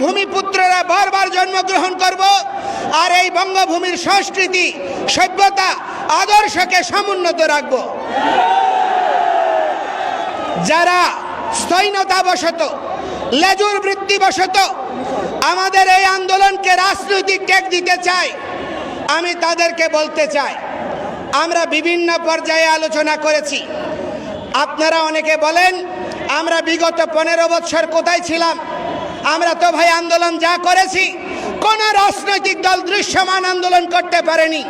ভূমিপুত্ররা বারবার জন্মগ্রহণ করব আর এই বঙ্গভূমির সংস্কৃতি সভ্যতা আদর্শকে সমুন্নত রাখব। যারা স্থৈর্যতাবশত লেজুর বৃত্তিবশত আমাদের এই আন্দোলনকে রাজনৈতিক টেক দিতে চায়, আমি তাদেরকে বলতে চাই, আমরা বিভিন্ন পর্যায়ে আলোচনা করেছি। আপনারা অনেকে বলেন আমরা বিগত 15 বছর কোথায় ছিলাম? আমরা তো ভাই আন্দোলন যা করেছি কোন রাজনৈতিক দল দৃশ্যমান আন্দোলন করতে পারেনি।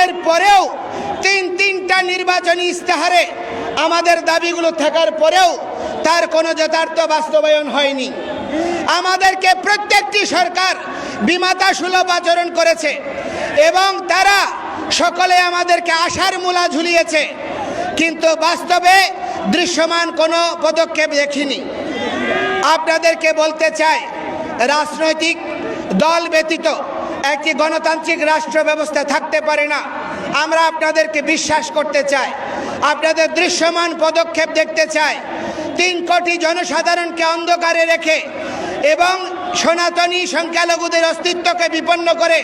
এরপরেও তিনটা নির্বাচনী ইস্তেহারে আমাদের দাবিগুলো থাকার পরেও তার কোনো যথার্থ বাস্তবায়ন হয়নি। আমাদেরকে প্রত্যেকটি সরকার বিমাতা সুলভ আচরণ করেছে এবং তারা সকলে আমাদেরকে আশার মূলা ঝুলিয়েছে, কিন্তু বাস্তবে দৃশ্যমান কোনো পদক্ষেপ দেখিনি। আপনাদেরকে বলতে চাই, রাজনৈতিক দল ব্যতীত একটি গণতান্ত্রিক রাষ্ট্র ব্যবস্থা থাকতে পারে না। আমরা আপনাদেরকে বিশ্বাস করতে চাই, আপনাদের দৃশ্যমান পদক্ষেপ দেখতে চাই। 3 কোটি জনসাধারণকে অন্ধকারে রেখে এবং সনাতনী সংখ্যালঘুদের অস্তিত্বকে বিপন্ন করে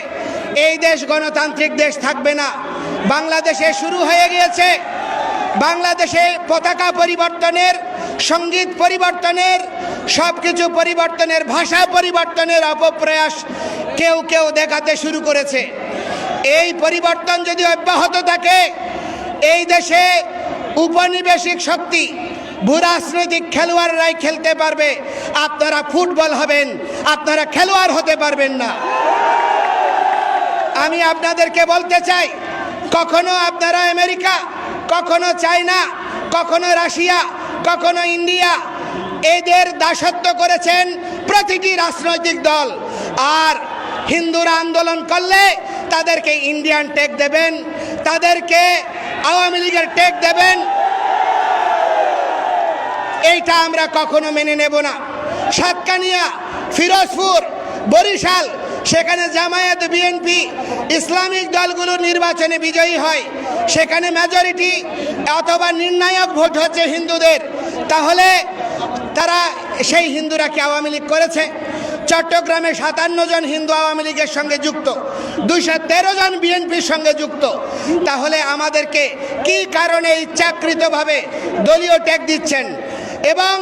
এই দেশ গণতান্ত্রিক দেশ থাকবে না। বাংলাদেশে শুরু হয়ে গিয়েছে, বাংলাদেশে পতাকা পরিবর্তনের, সঙ্গীত পরিবর্তনের, সব কিছু পরিবর্তনের, ভাষা পরিবর্তনের অপপ্রয়াস কেউ দেখাতে শুরু করেছে। এই পরিবর্তন যদি অব্যাহত থাকে এই দেশে উপনিবেশিক শক্তি ভূরাজনৈতিক খেলোয়াড়রাই খেলতে পারবে। আপনারা ফুটবল হবেন, আপনারা খেলোয়াড় হতে পারবেন না। আমি আপনাদেরকে বলতে চাই, কখনো আপনারা আমেরিকা, কখনো চায়না, কখনো রাশিয়া, কখনো ইন্ডিয়া, এদের দাসত্ব করেছেন প্রতিটি রাজনৈতিক দল। আর হিন্দুরা আন্দোলন করলে তাদেরকে ইন্ডিয়ান টেক দেবেন, তাদেরকে আওয়ামী লীগের টেক দেবেন, এইটা আমরা কখনো মেনে নেব না। সাতকানিয়া, ফিরোজপুর, বরিশাল, সেখানে জামায়াত, বিএনপি, ইসলামিক দলগুলো নির্বাচনে বিজয়ী হয়, সেখানে মেজরিটি অথবা নির্ণায়ক ভোট হচ্ছে হিন্দুদের, তাহলে তারা সেই হিন্দুরা কি আওয়ামী লীগ করেছে? চট্টগ্রামে 57 জন হিন্দু আওয়ামী লীগের সঙ্গে যুক্ত, 213 জন বিএনপির সঙ্গে যুক্ত। তাহলে আমাদেরকে কি কারণে ইচ্ছাকৃতভাবে দলীয় ট্যাগ দিচ্ছেন? এবং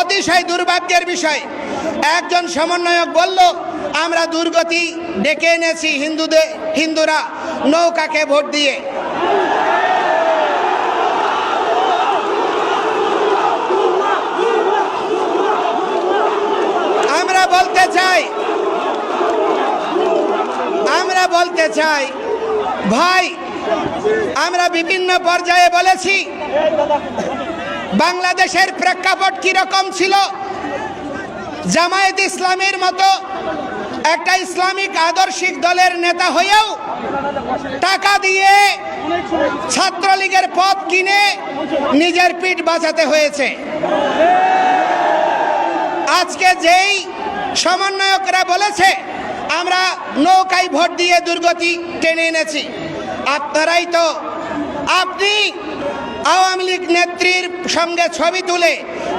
অতিশয় দুর্ভাগ্যের বিষয়, একজন সমন্বয়ক বলল আমরা দুর্গতি ডেকে এনেছি হিন্দুরা নৌকাকে ভোট দিয়ে। আমরা বলতে চাই ভাই, আমরা বিভিন্ন পর্যায়ে বলেছি বাংলাদেশের প্রেক্ষাপট কিরকম ছিল। জামায়াত ইসলামের মতো একটা ইসলামিক আদর্শিক দলের নেতা হয়েও টাকা দিয়ে ছাত্রলীগের পদ কিনে নিজের পিঠ বাঁচাতে হয়েছে। আজকে যেই সমন্বয়করা বলেছে আমরা নৌকায় ভোট দিয়ে দুর্গতি টেনে এনেছি, আপনারাই তো, আপনি আওয়ামী লীগ নেত্রীর সঙ্গে ছবি তুলে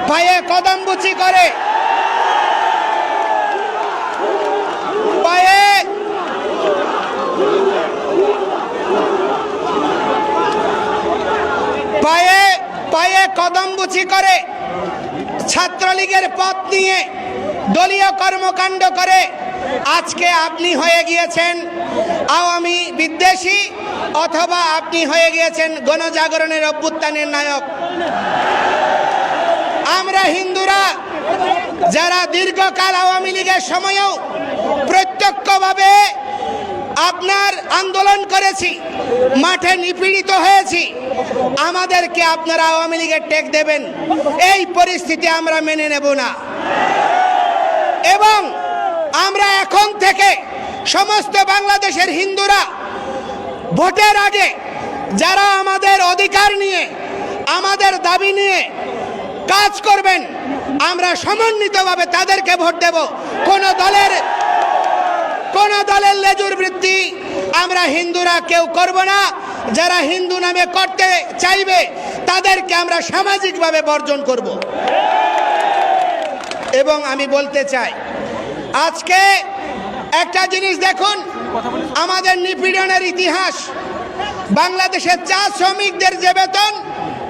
পায়ে কদমবুচি করে পায়ে কদমবুচি করে ছাত্রলীগের পথ নিয়ে দলীয় কর্মকাণ্ড করে আজকে আপনি হয়ে গিয়েছেন আওয়ামী বিদ্বেষী, অথবা আপনি হয়ে গিয়েছেন গণজাগরণের অভ্যুত্থানের নায়ক। আমরা হিন্দুরা যারা দীর্ঘকাল আওয়ামী লীগের সময়েও প্রত্যক্ষভাবে আপনার আন্দোলন করেছি, মাঠে নিপীড়িত হয়েছি, আমাদেরকে আপনারা আওয়ামী লীগের টেক দেবেন, এই পরিস্থিতি আমরা মেনে নেব না। এবং আমরা এখন থেকে সমস্ত বাংলাদেশের হিন্দুরা ভোটের আগে যারা আমাদের অধিকার নিয়ে, আমাদের দাবি নিয়ে কাজ করবেন, আমরা সমন্বিতভাবে তাদেরকে ভোট দেব। কোন দলের লেজুর বৃত্তি আমরা হিন্দুরা কেউ করব না। যারা হিন্দু নামে করতে চাইবে তাদেরকে আমরা সামাজিকভাবে বর্জন করব। এবং আমি বলতে চাই, আজকে একটা জিনিস দেখুন, আমাদের নিপীড়নের ইতিহাস। বাংলাদেশের চা শ্রমিকদের যে বেতন,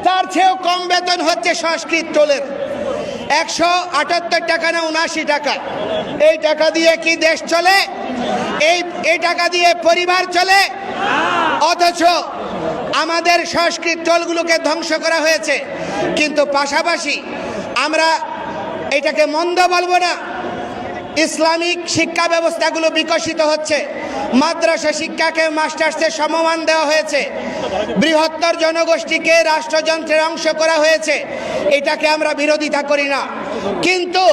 তার চেয়েও কম বেতন হচ্ছে সংস্কৃত টোলের। 178 টাকা না 79 টাকা। এই টাকা দিয়ে কি দেশ চলে? এই টাকা দিয়ে পরিবার চলে? অথচ আমাদের সংস্কৃত টোলগুলোকে ধ্বংস করা হয়েছে। কিন্তু পাশাপাশি আমরা এটাকে মন্দ বলবো না, ইসলামিক শিক্ষা ব্যবস্থাগুলো বিকশিত হচ্ছে। মাদ্রাসা শিক্ষাকে মাস্টার্সের সমমান দেওয়া হয়েছে। বৃহত্তর জনগোষ্ঠীকে রাষ্ট্রযন্ত্রের অংশ করা হয়েছে। এটাকে আমরা বিরোধিতা করি না, কিন্তু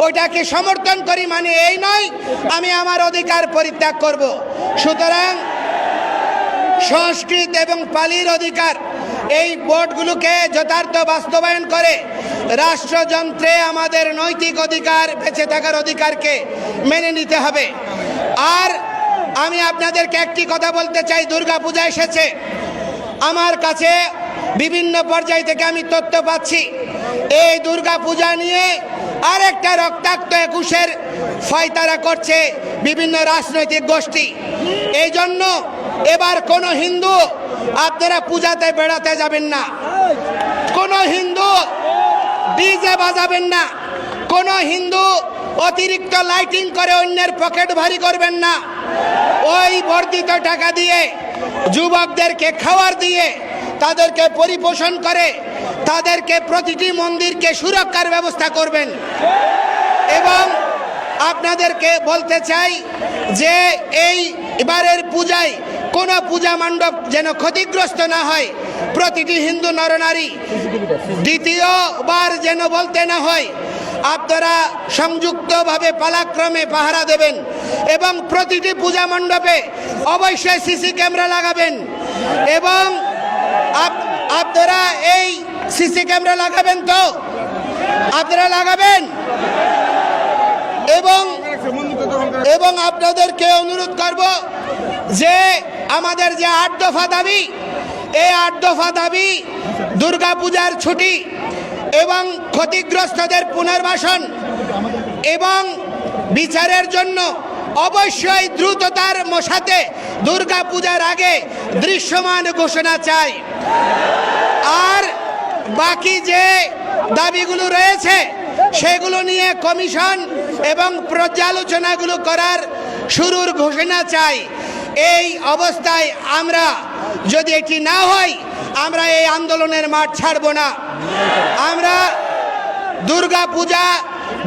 ওইটাকে সমর্থন করি মানে এই নয় আমি আমার অধিকার পরিত্যাগ করব। সুতরাং সংস্কৃত এবং পালির অধিকার, এই বোর্ডগুলোকে যথার্থ বাস্তবায়ন করে রাষ্ট্রযন্ত্রে আমাদের নৈতিক অধিকার, বেঁচে থাকার অধিকারকে মেনে নিতে হবে। আর আমি আপনাদেরকে একটি কথা বলতে চাই, দুর্গাপূজা এসেছে। আমার কাছে বিভিন্ন পর্যায় থেকে আমি তথ্য পাচ্ছি, এই দুর্গাপূজা নিয়ে আরেকটা রক্তাক্ত 21-এর ফয়তারা করছে বিভিন্ন রাজনৈতিক গোষ্ঠী। এই জন্য এবার কোনো হিন্দু আপনারা পূজাতে বেড়াতে যাবেন না, কোনো হিন্দু ডিজে বাজাবেন না, কোনো হিন্দু অতিরিক্ত লাইটিং করে অন্যের পকেট ভারী করবেন না। ওই বর্ধিত টাকা দিয়ে যুবকদেরকে খাবার দিয়ে তাদেরকে পরিপোষণ করে তাদেরকে প্রতিটি মন্দিরকে সুরক্ষার ব্যবস্থা করবেন। এবং আপনাদেরকে বলতে চাই যে এই এবারের পূজায় কোনো পূজা মণ্ডপ যেন ক্ষতিগ্রস্ত না হয়। প্রতিটি হিন্দু নরনারী দ্বিতীয়বার যেন বলতে না হয়। আপনারা সংযুক্তভাবে পালাক্রমে পাহারা দেবেন এবং প্রতিটি পূজা মণ্ডপে অবশ্যই সিসি ক্যামেরা লাগাবেন। এবং আপনারা এই সিসি ক্যামেরা লাগাবেন তো? আপনারা লাগাবেন। এবং আপনাদেরকে অনুরোধ করব যে আমাদের যে 8 দফা দাবি, এই 8 দফা দাবি দুর্গাপূজার ছুটি এবং ক্ষতিগ্রস্তদের পুনর্বাসন এবং বিচারের জন্য অবশ্যই দ্রুততার সাথে দুর্গাপূজার আগে দৃশ্যমান ঘোষণা চাই। আর বাকি যে দাবিগুলো রয়েছে সেগুলো নিয়ে কমিশন এবং পর্যালোচনাগুলো করার শুরুর ঘোষণা চাই। এই অবস্থায় আমরা যদি এটি না হয়, আমরা এই আন্দোলনের মাঠ ছাড়ব না। আমরা দুর্গাপূজা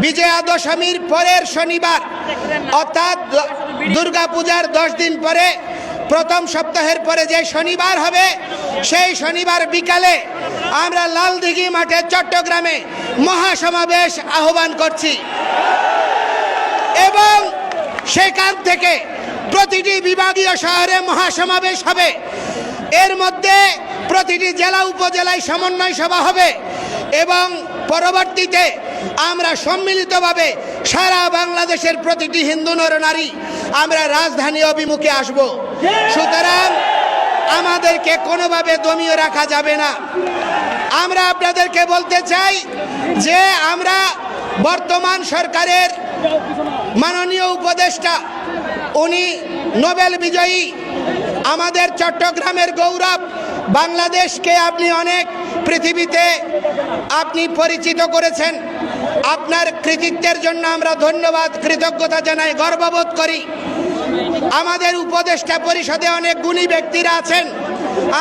বিজয়া দশমীর পরের শনিবার, অর্থাৎ দুর্গাপূজার 10 দিন পরে প্রথম সপ্তাহের পরে যে শনিবার হবে, সেই শনিবার বিকালে আমরা লালদিঘি মাঠে চট্টগ্রামে মহাসমাবেশ আহ্বান করছি। এবং সেখান থেকে প্রতিটি বিভাগীয় শহরে মহাসমাবেশ হবে। এর মধ্যে প্রতিটি জেলা উপজেলায় সমন্বয় সভা হবে এবং পরবর্তীতে আমরা সম্মিলিতভাবে সারা বাংলাদেশের প্রতিটি হিন্দু নরনারী আমরা রাজধানী অভিমুখে আসব। সুতরাং আমাদেরকে কোনোভাবে দমিয়ে রাখা যাবে না। আমরা আপনাদেরকে বলতে চাই যে আমরা বর্তমান সরকারের মাননীয় উপদেষ্টা, উনি নোবেল বিজয়ী, আমাদের চট্টগ্রামের গৌরব। বাংলাদেশকে আপনি অনেক পৃথিবীতে আপনি পরিচিত করেছেন। আপনার কৃতিত্বের জন্য আমরা ধন্যবাদ, কৃতজ্ঞতা জানাই, গর্ববোধ করি। আমাদের উপদেষ্টা পরিষদে অনেক গুণী ব্যক্তিরা আছেন,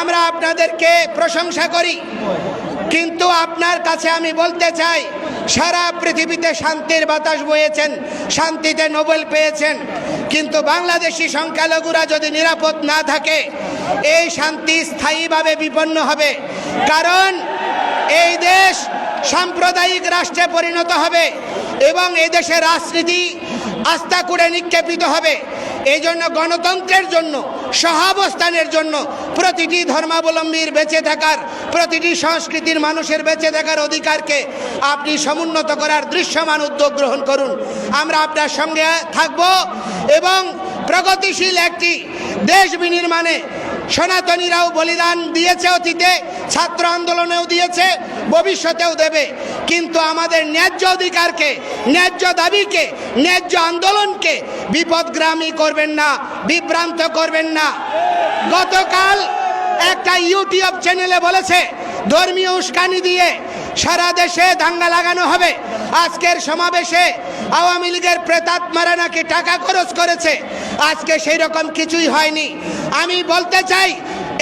আমরা আপনাদেরকে প্রশংসা করি। কিন্তু আপনার কাছে আমি বলতে চাই, সারা পৃথিবীতে শান্তির বাতাস বয়েছেন, শান্তিতে নোবেল পেয়েছেন, কিন্তু বাংলাদেশি সংখ্যালঘুরা যদি নিরাপদ না থাকে, এই শান্তি স্থায়ীভাবে বিপন্ন হবে। কারণ এই দেশ সাম্প্রদায়িক রাষ্ট্রে পরিণত হবে এবং এই দেশের রাজনীতি আস্থা করে নিক্ষেপিত হবে। এই জন্য গণতন্ত্রের জন্য, সহাবস্থানের জন্য, প্রতিটি ধর্মাবলম্বীর বেঁচে থাকার, প্রতিটি সংস্কৃতির মানুষের বেঁচে থাকার অধিকারকে আপনি সমুন্নত করার দৃশ্যমান উদ্যোগ গ্রহণ করুন। আমরা আপনার সঙ্গে থাকব এবং প্রগতিশীল একটি দেশ বিনির্মাণে সনাতনীরাও বলিদান দিয়েছে, অতীতে ছাত্র আন্দোলনেও দিয়েছে, ভবিষ্যতেও দেবে। কিন্তু আমাদের ন্যায্য অধিকারকে, ন্যায্য দাবিকে, ন্যায্য আন্দোলনকে বিপদগ্রামী করবেন না, বিভ্রান্ত করবেন না। গতকাল একটা ইউটিউব চ্যানেলে বলেছে ধর্মীয় উস্কানি দিয়ে সারা দেশে দাঙ্গা লাগানো হবে। আজকের সমাবেশে আওয়ামী লীগের প্রেতাত্মারা নাকি টাকা খরচ করেছে। আজকে সেই রকম কিছুই হয়নি। আমি বলতে চাই,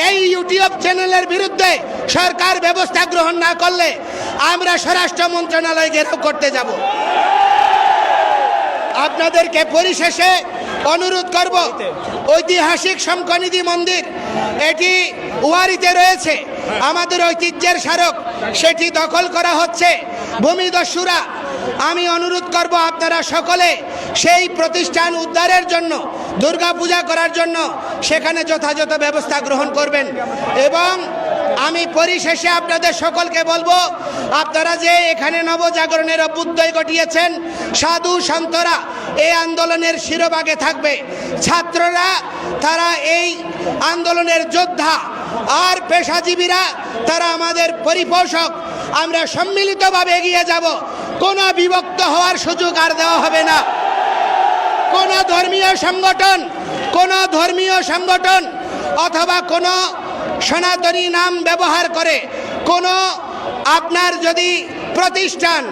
এই ইউটিউব চ্যানেলের বিরুদ্ধে সরকার ব্যবস্থা গ্রহণ না করলে আমরা স্বরাষ্ট্র মন্ত্রণালয় ঘেরাও করতে যাব। আপনাদেরকে পরিশেষে অনুরোধ করব, ঐতিহাসিক শঙ্করনিধি মন্দির এটি ওয়ারিতে রয়েছে, আমাদের ঐতিহ্যের স্মারক, সেটি দখল করা হচ্ছে ভূমিদস্যুরা। আমি অনুরোধ করব আপনারা সকলে সেই প্রতিষ্ঠান উদ্ধারের জন্য, দুর্গাপূজা করার জন্য সেখানে যথাযথ ব্যবস্থা গ্রহণ করবেন। এবং আমি পরিশেষে আপনাদের সকলকে বলবো, আপনারা যে এখানে নবজাগরণের অভ্যুদয় ঘটিয়েছেন, সাধু সন্তরা এই আন্দোলনের শিরোভাগে থাকবে। ছাত্ররা তারা এই আন্দোলনের যোদ্ধা, আর পেশাজীবীরা তারা আমাদের পরিপোষক। আমরা সম্মিলিতভাবে এগিয়ে যাব। কোনো বিভক্ত হওয়ার সুযোগ আর দেওয়া হবে না। কোনো ধর্মীয় সংগঠন অথবা কোনো সনাতনী নাম ব্যবহার করে কোনো আপনার যদি প্রতিষ্ঠান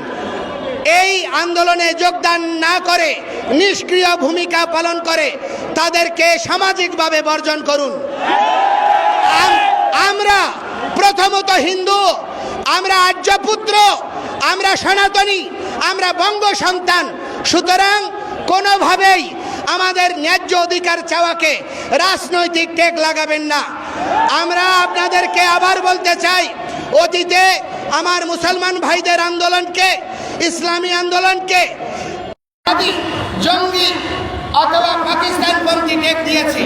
এই আন্দোলনে যোগদান না করে, নিষ্ক্রিয় ভূমিকা পালন করে, তাদেরকে সামাজিকভাবে বর্জন করুন। আমরা প্রথমত হিন্দু, আমরা আর্যপুত্র, আমরা সনাতনী, আমরা বঙ্গ সন্তান। সুতরাং কোনোভাবেই আমাদের ন্যায্য অধিকার চাওয়াকে রাজনৈতিক টেক লাগাবেন না। আমরা আপনাদেরকে আবার বলতে চাই, অতীতে আমার মুসলমান ভাইদের আন্দোলনকে, ইসলামী আন্দোলনকে জঙ্গি অথবা পাকিস্তানপন্থী টেক দিয়েছে।